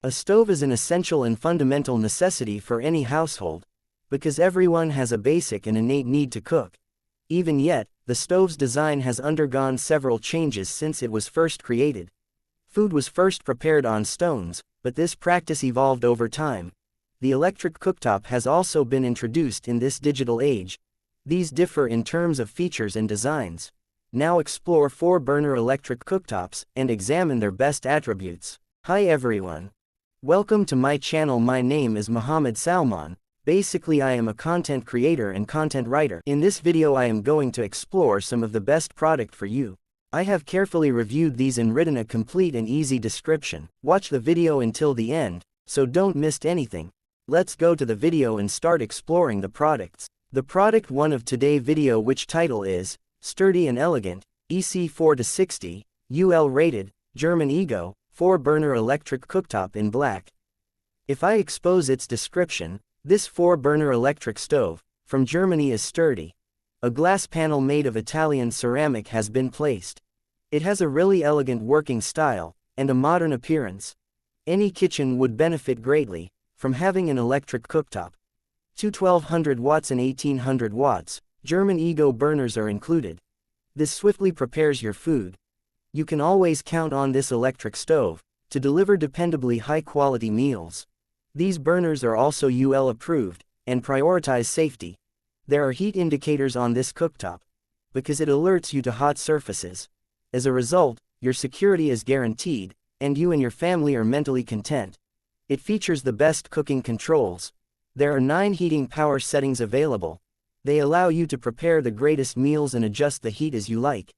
A stove is an essential and fundamental necessity for any household, because everyone has a basic and innate need to cook. Even yet, the stove's design has undergone several changes since it was first created. Food was first prepared on stones, but this practice evolved over time. The electric cooktop has also been introduced in this digital age. These differ in terms of features and designs. Now explore 4 burner electric cooktops and examine their best attributes. Hi everyone. Welcome to my channel. My name is Muhammad Salman. Basically I am a content creator and content writer. In this video I am going to explore some of the best product for you. I have carefully reviewed these and written a complete and easy description. Watch the video until the end, so don't miss anything. Let's go to the video and start exploring the products. The product 1 of today's video, which title is Sturdy and Elegant, EC 4-60, UL rated, German Ego, 4 burner electric cooktop in black. If I expose its description, this 4 burner electric stove, from Germany, is sturdy. A glass panel made of Italian ceramic has been placed. It has a really elegant working style, and a modern appearance. Any kitchen would benefit greatly from having an electric cooktop. 2 1200 watts and 1800 watts, German Ego burners are included. This swiftly prepares your food. You can always count on this electric stove to deliver dependably high-quality meals. These burners are also UL approved and prioritize safety. There are heat indicators on this cooktop because it alerts you to hot surfaces. As a result, your security is guaranteed, and you and your family are mentally content. It features the best cooking controls. There are 9 heating power settings available. They allow you to prepare the greatest meals and adjust the heat as you like.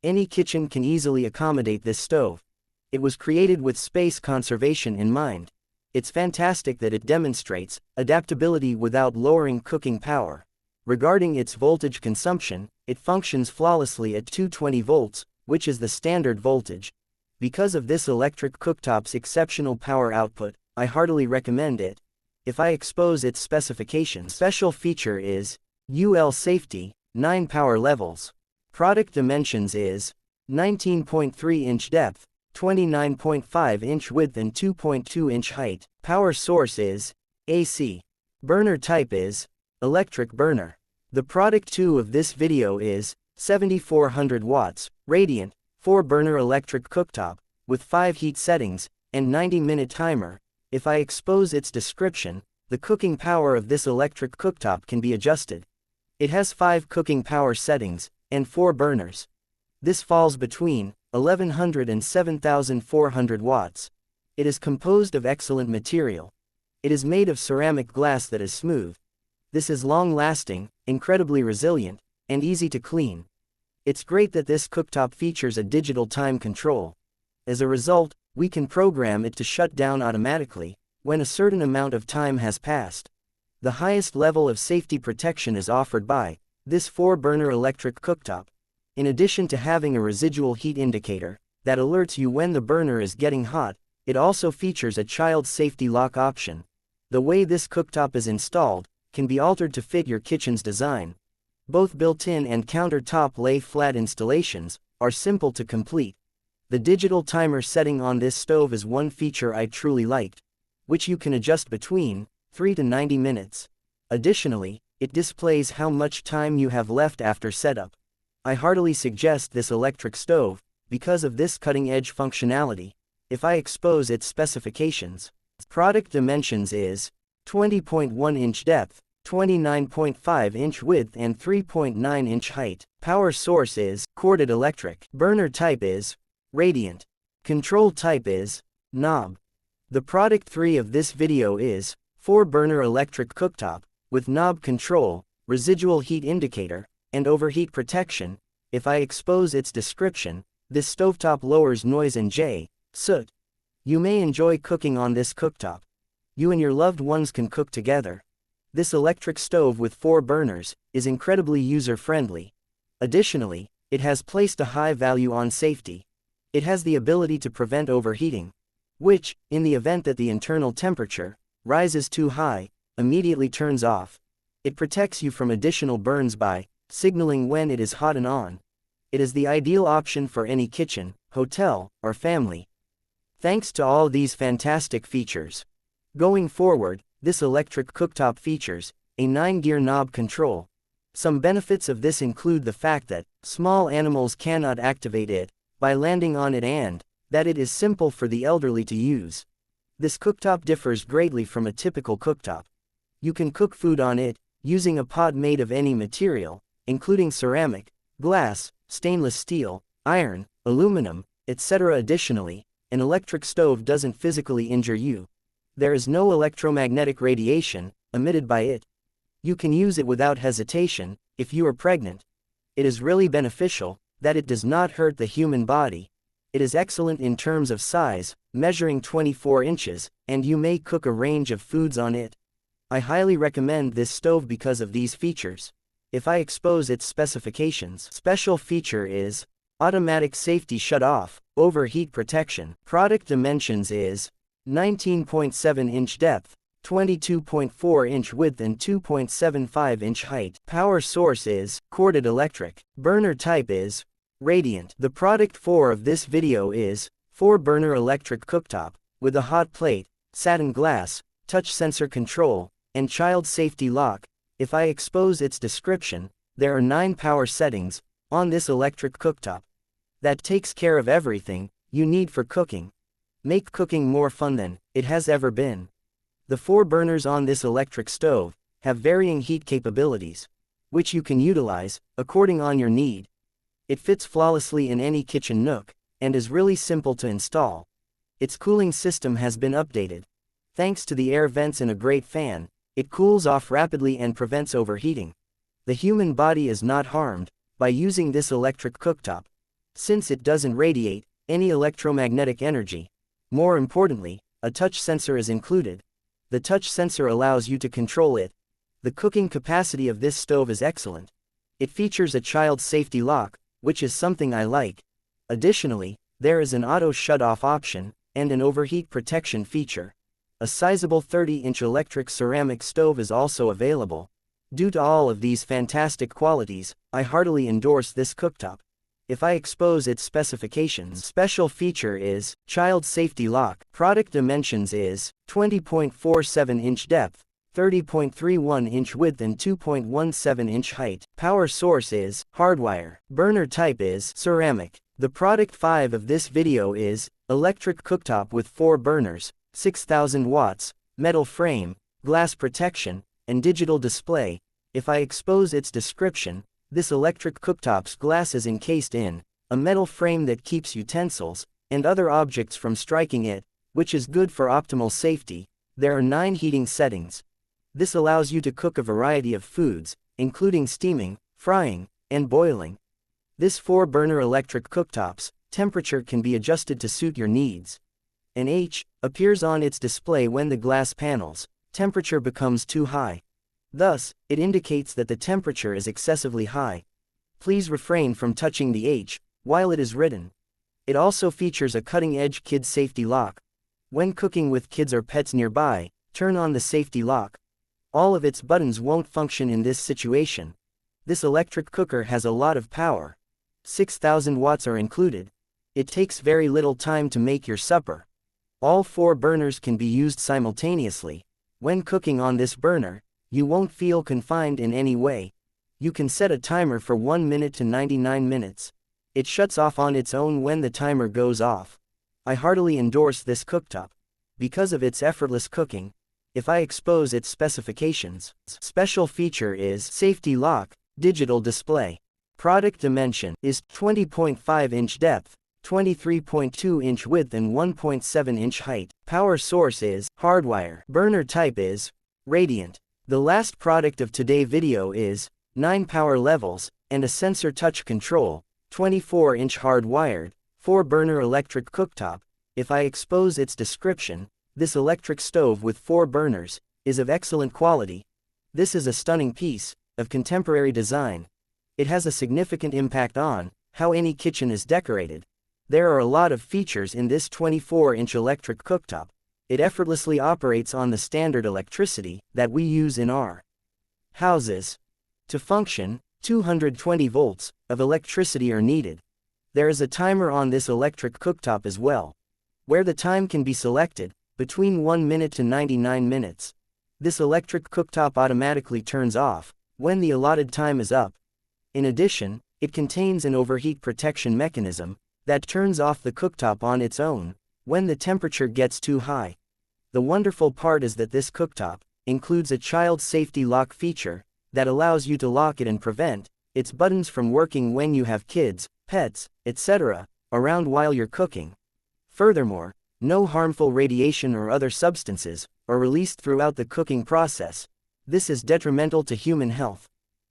Any kitchen can easily accommodate this stove. It was created with space conservation in mind. It's fantastic that it demonstrates adaptability without lowering cooking power. Regarding its voltage consumption, it functions flawlessly at 220 volts, which is the standard voltage. Because of this electric cooktop's exceptional power output, I heartily recommend it. If I expose its specifications, special feature is UL safety, 9 power levels. Product dimensions is 19.3 inch depth, 29.5 inch width and 2.2 inch height. Power source is AC. Burner type is electric burner. The product 2 of this video is 7400 watts, radiant, 4 burner electric cooktop, with 5 heat settings, and 90-minute timer. If I expose its description, the cooking power of this electric cooktop can be adjusted. It has 5 cooking power settings, and 4 burners. This falls between 1100 and 7400 watts. It is composed of excellent material. It is made of ceramic glass that is smooth. This is long-lasting, incredibly resilient, and easy to clean. It's great that this cooktop features a digital time control. As a result, we can program it to shut down automatically when a certain amount of time has passed. The highest level of safety protection is offered by this 4 burner electric cooktop. In addition to having a residual heat indicator that alerts you when the burner is getting hot, it also features a child safety lock option. The way this cooktop is installed can be altered to fit your kitchen's design. Both built-in and countertop lay-flat installations are simple to complete. The digital timer setting on this stove is one feature I truly liked, which you can adjust between 3 to 90 minutes. Additionally, it displays how much time you have left after setup. I heartily suggest this electric stove because of this cutting-edge functionality. If I expose its specifications, product dimensions is 20.1 inch depth, 29.5 inch width and 3.9 inch height. Power source is corded electric. Burner type is radiant. Control type is knob. The product 3 of this video is 4 burner electric cooktop with knob control, residual heat indicator, and overheat protection. If I expose its description, this stovetop lowers noise and soot. You may enjoy cooking on this cooktop. You and your loved ones can cook together. This electric stove with 4 burners is incredibly user-friendly. Additionally, it has placed a high value on safety. It has the ability to prevent overheating, which, in the event that the internal temperature rises too high, immediately turns off. It protects you from additional burns by signaling when it is hot and on. It is the ideal option for any kitchen, hotel, or family. Thanks to all these fantastic features. Going forward, this electric cooktop features a 9-gear knob control. Some benefits of this include the fact that small animals cannot activate it by landing on it and that it is simple for the elderly to use. This cooktop differs greatly from a typical cooktop. You can cook food on it using a pot made of any material, including ceramic, glass, stainless steel, iron, aluminum, etc. Additionally, an electric stove doesn't physically injure you. There is no electromagnetic radiation emitted by it. You can use it without hesitation if you are pregnant. It is really beneficial that it does not hurt the human body. It is excellent in terms of size, measuring 24 inches, and you may cook a range of foods on it. I highly recommend this stove because of these features. If I expose its specifications, special feature is automatic safety shut-off, overheat protection. Product dimensions is 19.7-inch depth, 22.4-inch width and 2.75-inch height. Power source is corded electric. Burner type is radiant. The product for of this video is 4-burner electric cooktop with a hot plate, satin glass, touch sensor control, and child safety lock. If I expose its description, there are 9 power settings on this electric cooktop that takes care of everything you need for cooking. Make cooking more fun than it has ever been. The 4 burners on this electric stove have varying heat capabilities, which you can utilize according on your need. It fits flawlessly in any kitchen nook and is really simple to install. Its cooling system has been updated. Thanks to the air vents and a great fan, it cools off rapidly and prevents overheating. The human body is not harmed by using this electric cooktop, since it doesn't radiate any electromagnetic energy. More importantly, a touch sensor is included. The touch sensor allows you to control it. The cooking capacity of this stove is excellent. It features a child safety lock, which is something I like. Additionally, there is an auto shut-off option and an overheat protection feature. A sizable 30-inch electric ceramic stove is also available. Due to all of these fantastic qualities, I heartily endorse this cooktop. If I expose its specifications, special feature is child safety lock. Product dimensions is 20.47-inch depth, 30.31-inch width and 2.17-inch height. Power source is hardwire. Burner type is ceramic. The product 5 of this video is electric cooktop with 4 burners, 6,000 watts, metal frame, glass protection, and digital display. If I expose its description, this electric cooktop's glass is encased in a metal frame that keeps utensils and other objects from striking it, which is good for optimal safety. There are 9 heating settings. This allows you to cook a variety of foods, including steaming, frying, and boiling. This 4-burner electric cooktop's temperature can be adjusted to suit your needs. An H appears on its display when the glass panel's temperature becomes too high. Thus, it indicates that the temperature is excessively high. Please refrain from touching the H while it is written. It also features a cutting-edge kid safety lock. When cooking with kids or pets nearby, turn on the safety lock. All of its buttons won't function in this situation. This electric cooker has a lot of power. 6,000 watts are included. It takes very little time to make your supper. All 4 burners can be used simultaneously. When cooking on this burner, you won't feel confined in any way. You can set a timer for 1 minute to 99 minutes. It shuts off on its own when the timer goes off. I heartily endorse this cooktop because of its effortless cooking. If I expose its specifications, special feature is safety lock, digital display. Product dimension is 20.5-inch depth, 23.2-inch width and 1.7-inch height. Power source is hardwire. Burner type is radiant. The last product of today's video is 9 power levels and a sensor touch control, 24-inch hardwired, 4-burner electric cooktop. If I expose its description, this electric stove with 4 burners is of excellent quality. This is a stunning piece of contemporary design. It has a significant impact on how any kitchen is decorated. There are a lot of features in this 24-inch electric cooktop. It effortlessly operates on the standard electricity that we use in our houses. To function, 220 volts of electricity are needed. There is a timer on this electric cooktop as well. where the time can be selected, between 1 minute to 99 minutes. This electric cooktop automatically turns off when the allotted time is up. In addition, it contains an overheat protection mechanism that turns off the cooktop on its own when the temperature gets too high. The wonderful part is that this cooktop includes a child safety lock feature that allows you to lock it and prevent its buttons from working when you have kids, pets, etc. around while you're cooking. Furthermore, no harmful radiation or other substances are released throughout the cooking process. This is detrimental to human health.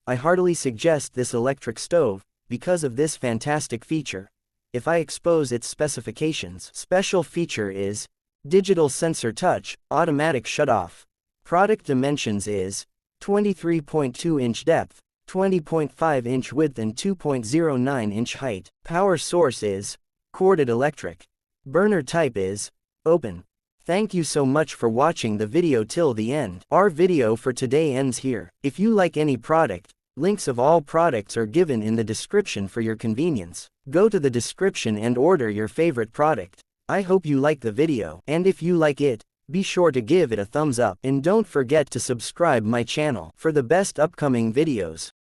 I heartily suggest this electric stove because of this fantastic feature. If I expose its specifications, special feature is digital sensor touch, automatic shut-off. Product dimensions is 23.2-inch depth, 20.5-inch width and 2.09-inch height. Power source is corded electric. Burner type is open. Thank you so much for watching the video till the end. Our video for today ends here. If you like any product, links of all products are given in the description for your convenience. Go to the description and order your favorite product. I hope you like the video, and if you like it, be sure to give it a thumbs up and don't forget to subscribe my channel for the best upcoming videos.